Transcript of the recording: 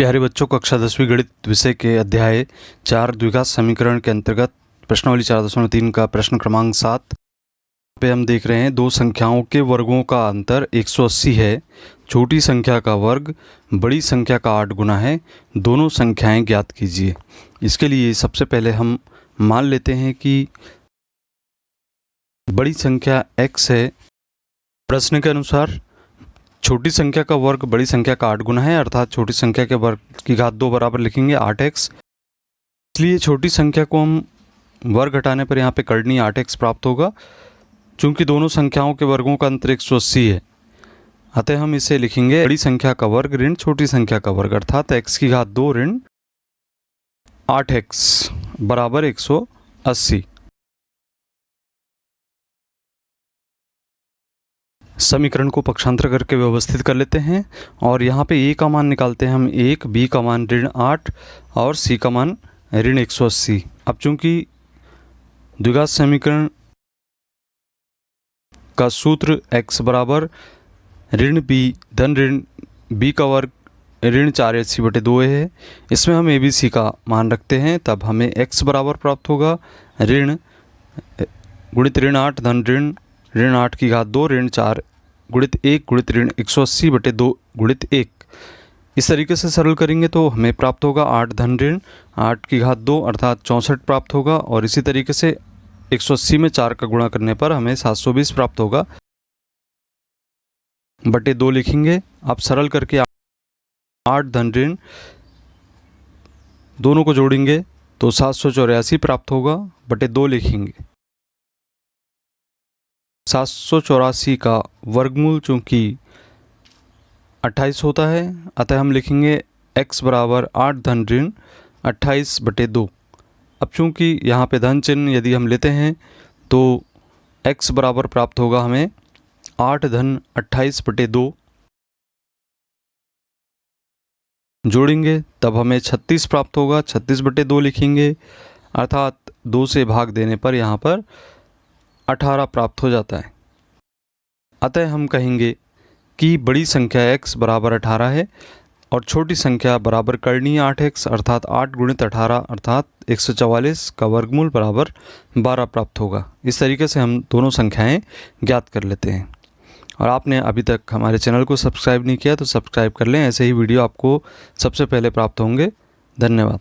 प्यारे बच्चों, कक्षा 10वीं गणित विषय के अध्याय 4 द्विघात समीकरण के अंतर्गत प्रश्नावली 4.3 का प्रश्न क्रमांक 7 पे हम देख रहे हैं। दो संख्याओं के वर्गों का अंतर 180 है। छोटी संख्या का वर्ग बड़ी संख्या का 8 गुना है। दोनों संख्याएं ज्ञात कीजिए। इसके लिए सबसे पहले हम मान लेते हैं कि बड़ी संख्या x है। प्रश्न के अनुसार छोटी संख्या का वर्ग बड़ी संख्या का 8 गुना है, अर्थात छोटी संख्या के वर्ग की घात 2 बराबर लिखेंगे 8x। इसलिए छोटी संख्या को हम वर्ग घटाने पर यहाँ पे कर्णीय 8x प्राप्त होगा। चूंकि दोनों संख्याओं के वर्गों का अंतर 180 है, अतः हम इसे लिखेंगे बड़ी संख्या का वर्ग ऋण छोटी संख्या का वर्ग, अर्थात x की घात 2 ऋण 8x बराबर 180। समीकरण को पक्षांतर करके व्यवस्थित कर लेते हैं और यहाँ पे a का मान निकालते हैं हम 1, b का मान ऋण 8 और c का मान ऋण 180। अब चूंकि द्विघात समीकरण का सूत्र x बराबर ऋण b धन ऋण b का वर्ग ऋण 4ac/2 है, इसमें हम abc का मान रखते हैं, तब हमें x बराबर प्राप्त होगा ऋण गुणित ऋण 8 धन ऋण 8 की घात 2 ऋण 4 गुणित 1 गुणित ऋण 180/2 गुणित 1। इस तरीके से सरल करेंगे तो हमें प्राप्त होगा 8 धन ऋण 8 की घात 2 अर्थात 64 प्राप्त होगा। और इसी तरीके से 180 में 4 का गुणा करने पर हमें 720 प्राप्त होगा बटे 2 लिखेंगे। अब सरल करके 8 धन ऋण दोनों को जोड़ेंगे तो 784 प्राप्त होगा बटे 2 लिखेंगे। 784 का वर्गमूल चूंकि 28 होता है, अतः हम लिखेंगे x बराबर 8 धन ऋण 28/2। अब चूंकि यहाँ पे धन चिन्ह यदि हम लेते हैं तो x बराबर प्राप्त होगा हमें 8 धन 28/2। जोड़ेंगे तब हमें 36 प्राप्त होगा, 36/2 लिखेंगे, अर्थात 2 से भाग देने पर यहाँ पर 18 प्राप्त हो जाता है। अतः हम कहेंगे कि बड़ी संख्या x बराबर 18 है और छोटी संख्या बराबर कर्णीय 8x अर्थात 8 गुणित 18 अर्थात 144 का वर्गमूल बराबर 12 प्राप्त होगा। इस तरीके से हम दोनों संख्याएं ज्ञात कर लेते हैं। और आपने अभी तक हमारे चैनल को सब्सक्राइब नहीं किया तो सब्सक्राइब कर लें, ऐसे ही वीडियो आपको सबसे पहले प्राप्त होंगे। धन्यवाद।